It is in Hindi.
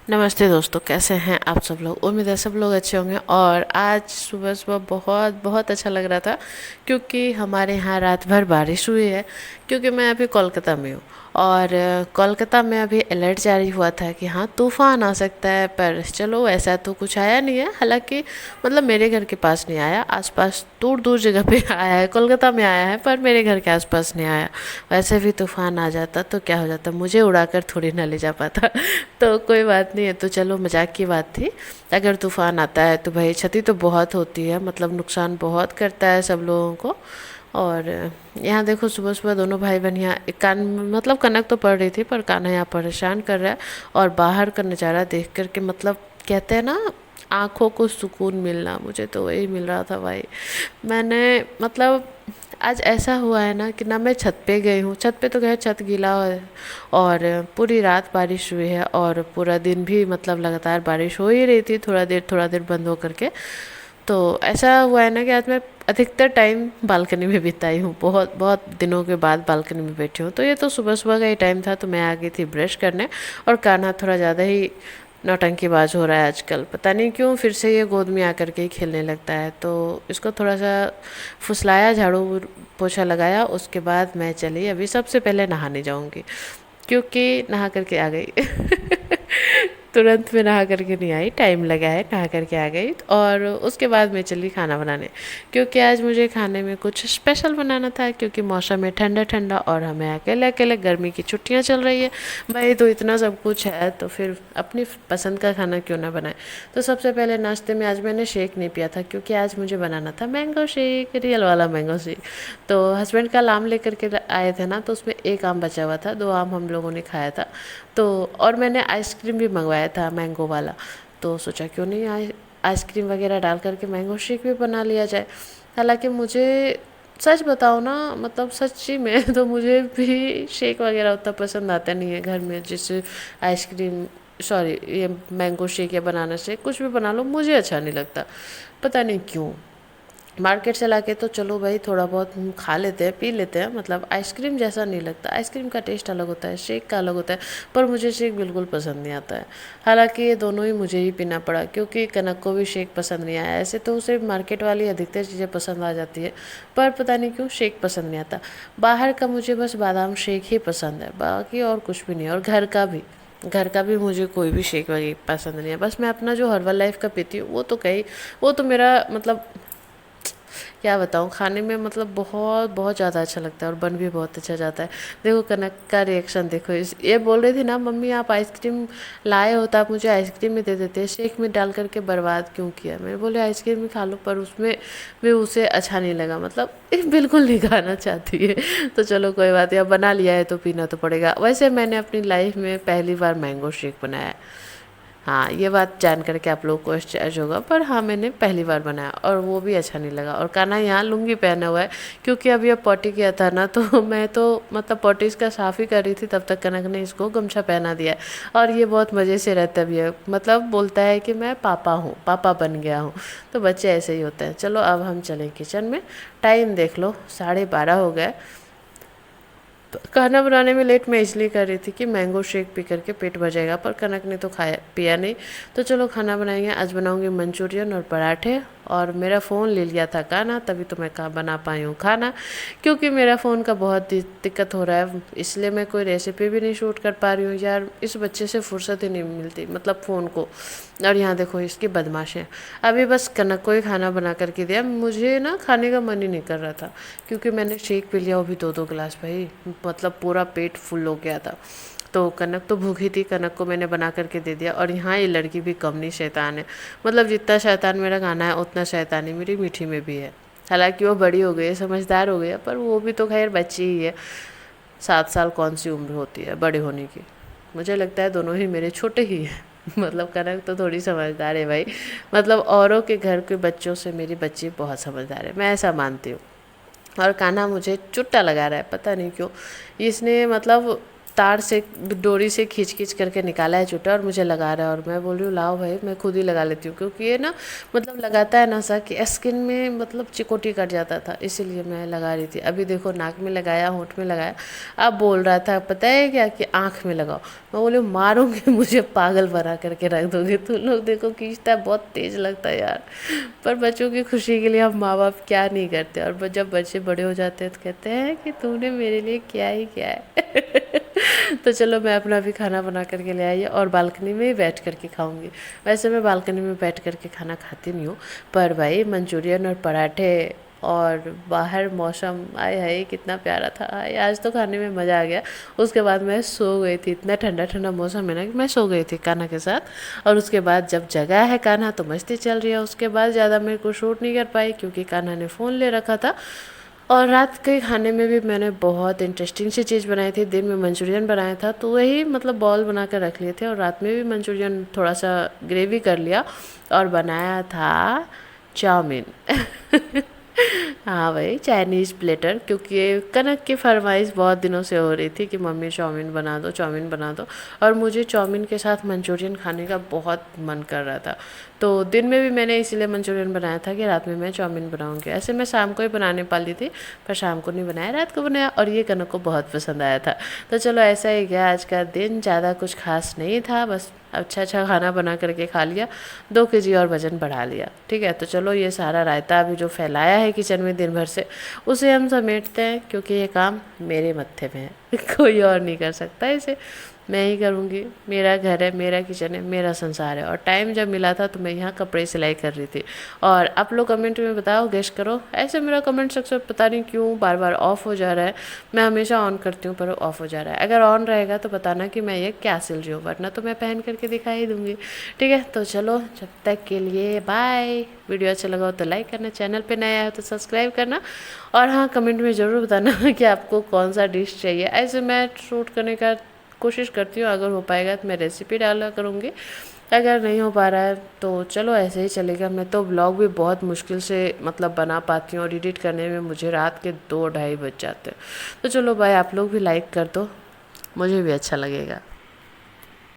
नमस्ते दोस्तों, कैसे हैं आप सब लोग। उम्मीद है सब लोग अच्छे होंगे। और आज सुबह सुबह बहुत बहुत अच्छा लग रहा था क्योंकि हमारे यहाँ रात भर बारिश हुई है। क्योंकि मैं अभी कोलकाता में हूँ और कोलकाता में अभी अलर्ट जारी हुआ था कि हाँ तूफ़ान आ सकता है। पर चलो ऐसा तो कुछ आया नहीं है। हालांकि मतलब मेरे घर के पास नहीं आया, आसपास दूर दूर जगह पे आया है, कोलकाता में आया है पर मेरे घर के आसपास नहीं आया। वैसे भी तूफ़ान आ जाता तो क्या हो जाता, मुझे उड़ाकर थोड़ी ना ले जा पाता तो कोई बात नहीं है। तो चलो मजाक की बात थी। अगर तूफ़ान आता है तो भाई क्षति तो बहुत होती है, मतलब नुकसान बहुत करता है सब लोगों को। और यहाँ देखो सुबह सुबह दोनों भाई बहन यहाँ कान मतलब कनक तो पड़ रही थी पर कान्हा यहाँ परेशान कर रहा है। और बाहर का नज़ारा देख कर के मतलब कहते हैं ना, आँखों को सुकून मिलना, मुझे तो वही मिल रहा था भाई। मैंने मतलब आज ऐसा हुआ है ना कि ना मैं छत पे गई हूँ, छत पे तो गया, छत गीला है। और पूरी रात बारिश हुई है और पूरा दिन भी मतलब लगातार बारिश हो ही रही थी, थोड़ा देर बंद हो करके। तो ऐसा हुआ है ना कि आज मैं अधिकतर टाइम बालकनी में बिताई हूँ, बहुत बहुत दिनों के बाद बालकनी में बैठी हूँ। तो ये तो सुबह सुबह का ही टाइम था, तो मैं आ गई थी ब्रश करने। और कान्हा थोड़ा ज़्यादा ही नौटंकीबाज हो रहा है आजकल, पता नहीं क्यों फिर से ये गोद में आकर के ही खेलने लगता है। तो इसको थोड़ा सा फुसलाया, झाड़ू पोछा लगाया, उसके बाद मैं चली अभी सबसे पहले नहाने जाऊंगी क्योंकि नहा करके आ गई तुरंत में नहा करके नहीं आई, टाइम लगा है, नहा करके आ गई। और उसके बाद मैं चली खाना बनाने क्योंकि आज मुझे खाने में कुछ स्पेशल बनाना था। क्योंकि मौसम है ठंडा ठंडा और हमें अकेले अकेले, गर्मी की छुट्टियां चल रही है भाई, तो इतना सब कुछ है तो फिर अपनी पसंद का खाना क्यों ना बनाए। तो सबसे पहले नाश्ते में आज मैंने शेक नहीं पिया था क्योंकि आज मुझे बनाना था मैंगो शेक, रियल वाला मैंगो शेक। तो हस्बैंड कल आम लेकर के आए थे ना, तो उसमें एक आम बचा हुआ था, 2 आम हम लोगों ने खाया था। तो और मैंने आइसक्रीम भी मंगवाया था मैंगो वाला। तो सोचा क्यों नहीं आइसक्रीम वगैरह डाल करके मैंगो शेक भी बना लिया जाए। हालांकि मुझे सच बताओ ना, मतलब सच्ची में तो मुझे भी शेक वगैरह उतना पसंद आता नहीं है घर में। जैसे आइसक्रीम, सॉरी, ये मैंगो शेक या बनाना शेक कुछ भी बना लो, मुझे अच्छा नहीं लगता, पता नहीं क्यों। मार्केट से लाके तो चलो भाई थोड़ा बहुत हम खा लेते हैं, पी लेते हैं, मतलब आइसक्रीम जैसा नहीं लगता। आइसक्रीम का टेस्ट अलग होता है, शेक का अलग होता है। पर मुझे शेक बिल्कुल पसंद नहीं आता है। हालांकि ये दोनों ही मुझे ही पीना पड़ा क्योंकि कनक को भी शेक पसंद नहीं आया। ऐसे तो उसे मार्केट वाली अधिकतर चीज़ें पसंद आ जाती है, पर पता नहीं क्यों शेक पसंद नहीं आता। बाहर का मुझे बस बादाम शेक ही पसंद है, बाकी और कुछ भी नहीं। और घर का भी मुझे कोई भी शेक वगैरह पसंद नहीं है। बस मैं अपना जो हर्बल लाइफ का पीती हूँ वो तो मेरा मतलब क्या बताऊँ, खाने में मतलब बहुत बहुत ज़्यादा अच्छा लगता है और बन भी बहुत अच्छा जाता है। देखो कनक का रिएक्शन देखो, इस ये बोल रही थी ना, मम्मी आप आइसक्रीम लाए हो तो आप मुझे आइसक्रीम में दे देते, शेक में डाल करके बर्बाद क्यों किया। मैं बोले आइसक्रीम ही खा लो, पर उसमें भी उसे अच्छा नहीं लगा, मतलब बिल्कुल नहीं खाना चाहती है। तो चलो कोई बात नहीं, अब बना लिया है तो पीना तो पड़ेगा। वैसे मैंने अपनी लाइफ में पहली बार मैंगो शेक बनाया है। हाँ, ये बात जान करके आप लोगों को आश्चर्य होगा, पर हाँ मैंने पहली बार बनाया और वो भी अच्छा नहीं लगा। और कान्हा यहाँ लुंगी पहना हुआ है क्योंकि अभी अब पॉटी किया था ना, तो मैं तो मतलब पॉटी इसका साफ़ ही कर रही थी, तब तक कनक ने इसको गमछा पहना दिया है। और ये बहुत मज़े से रहता भी है, मतलब बोलता है कि मैं पापा हूँ, पापा बन गया हूँ। तो बच्चे ऐसे ही होते हैं। चलो अब हम चलें किचन में। टाइम देख लो 12:30 हो गए। खाना बनाने में लेट मैं इसलिए कर रही थी कि मैंगो शेक पी करके पेट भर जाएगा, पर कनक ने तो खाया पिया नहीं। तो चलो खाना बनाएंगे। आज बनाऊंगी मंचूरियन और पराठे। और मेरा फ़ोन ले लिया था कान्हा, तभी तो मैं बना पाई हूँ खाना। क्योंकि मेरा फ़ोन का बहुत दिक्कत हो रहा है, इसलिए मैं कोई रेसिपी भी नहीं शूट कर पा रही हूँ यार। इस बच्चे से फुर्सत ही नहीं मिलती, मतलब फ़ोन को। और यहाँ देखो इसकी बदमाशें। अभी बस कनक को ही खाना बना करके दिया, मुझे ना खाने का मन ही नहीं कर रहा था क्योंकि मैंने शेक पी लिया, वो भी 2-2 गिलास भाई, मतलब पूरा पेट फुल हो गया था। तो कनक तो भूखी थी, कनक को मैंने बना करके दे दिया। और यहाँ ये लड़की भी कम नहीं शैतान है, मतलब जितना शैतान मेरा गाना है उतना शैतानी मेरी मीठी में भी है। हालांकि वो बड़ी हो गई है, समझदार हो गई है, पर वो भी तो खैर बच्ची ही है। 7 साल कौन सी उम्र होती है बड़े होने की। मुझे लगता है दोनों ही मेरे छोटे ही हैं मतलब कनक तो थोड़ी समझदार है भाई, मतलब औरों के घर के बच्चों से मेरी बच्ची बहुत समझदार है, मैं ऐसा मानती हूँ। और कान्हा मुझे चुट्टा लगा रहा है, पता नहीं क्यों। इसने मतलब तार से डोरी से खींच खींच करके निकाला है चूटा और मुझे लगा रहा है। और मैं बोल रही हूँ लाओ भाई मैं खुद ही लगा लेती हूँ, क्योंकि ये ना मतलब लगाता है ना सा कि स्किन में मतलब चिकोटी कट जाता था, इसीलिए मैं लगा रही थी। अभी देखो नाक में लगाया, होंठ में लगाया। अब बोल रहा था पता है क्या कि आँख में लगाओ। मैं बोली मारूंगी, मुझे पागल बना करके रख दोगे तुम लोग। देखो खींचता है, बहुत तेज लगता है यार। पर बच्चों की खुशी के लिए हम माँ बाप क्या नहीं करते। और जब बच्चे बड़े हो जाते हैं तो कहते हैं कि तूने मेरे लिए क्या ही किया है। तो चलो मैं अपना भी खाना बना करके ले आई और बालकनी में ही बैठ करके खाऊंगी। वैसे मैं बालकनी में बैठ करके खाना खाती नहीं हूँ, पर भाई मंचूरियन और पराठे और बाहर मौसम आए हाय कितना प्यारा था। हाय आज तो खाने में मज़ा आ गया। उसके बाद मैं सो गई थी, इतना ठंडा ठंडा मौसम है ना कि मैं सो गई थी कान्हा के साथ। और उसके बाद जब जगा है कान्हा तो मस्ती चल रही है। उसके बाद ज़्यादा मेरे को शूट नहीं कर पाई क्योंकि कान्हा ने फ़ोन ले रखा था। और रात के खाने में भी मैंने बहुत इंटरेस्टिंग सी चीज़ बनाई थी। दिन में मंचूरियन बनाया था तो वही मतलब बॉल बना कर रख लिए थे, और रात में भी मंचूरियन थोड़ा सा ग्रेवी कर लिया और बनाया था चाउमीन। हाँ भाई चाइनीज़ प्लेटर, क्योंकि कनक की फरमाइश बहुत दिनों से हो रही थी कि मम्मी चाउमीन बना दो, चाउमीन बना दो। और मुझे चाउमीन के साथ मंचूरियन खाने का बहुत मन कर रहा था। तो दिन में भी मैंने इसीलिए मंचूरियन बनाया था कि रात में मैं चाउमीन बनाऊंगी। ऐसे मैं शाम को ही बनाने वाली थी, पर शाम को नहीं बनाया, रात को बनाया। और ये कनक को बहुत पसंद आया था। तो चलो ऐसा ही गया आज का दिन। ज़्यादा कुछ खास नहीं था, बस अच्छा अच्छा खाना बना करके खा लिया। 2 kg और वज़न बढ़ा लिया। ठीक है, तो चलो ये सारा रायता अभी जो फैलाया है किचन में दिन भर से, उसे हम समेटते हैं, क्योंकि ये काम मेरे मत्थे में है। कोई और नहीं कर सकता इसे, मैं ही करूँगी। मेरा घर है, मेरा किचन है, मेरा संसार है। और टाइम जब मिला था तो मैं यहाँ कपड़े सिलाई कर रही थी। और आप लोग कमेंट में बताओ, गेस करो। ऐसे मेरा कमेंट सेक्शन पता नहीं क्यों बार बार ऑफ हो जा रहा है। मैं हमेशा ऑन करती हूँ पर ऑफ हो जा रहा है। अगर ऑन रहेगा तो बताना कि मैं ये क्या सिल रही हूँ, वरना तो मैं पहन करके दिखा ही दूँगी। ठीक है, तो चलो जब तक के लिए बाय। वीडियो अच्छा लगा हो तो लाइक करना, चैनल पे नया है तो सब्सक्राइब करना। और हाँ कमेंट में ज़रूर बताना कि आपको कौन सा डिश चाहिए। ऐसे मैं शूट करने का कोशिश करती हूँ, अगर हो पाएगा तो मैं रेसिपी डाला करूँगी। अगर नहीं हो पा रहा है तो चलो ऐसे ही चलेगा। मैं तो ब्लॉग भी बहुत मुश्किल से मतलब बना पाती हूँ और एडिट करने में मुझे रात के 2-2:30 बज जाते हैं। तो चलो भाई आप लोग भी लाइक कर दो, मुझे भी अच्छा लगेगा।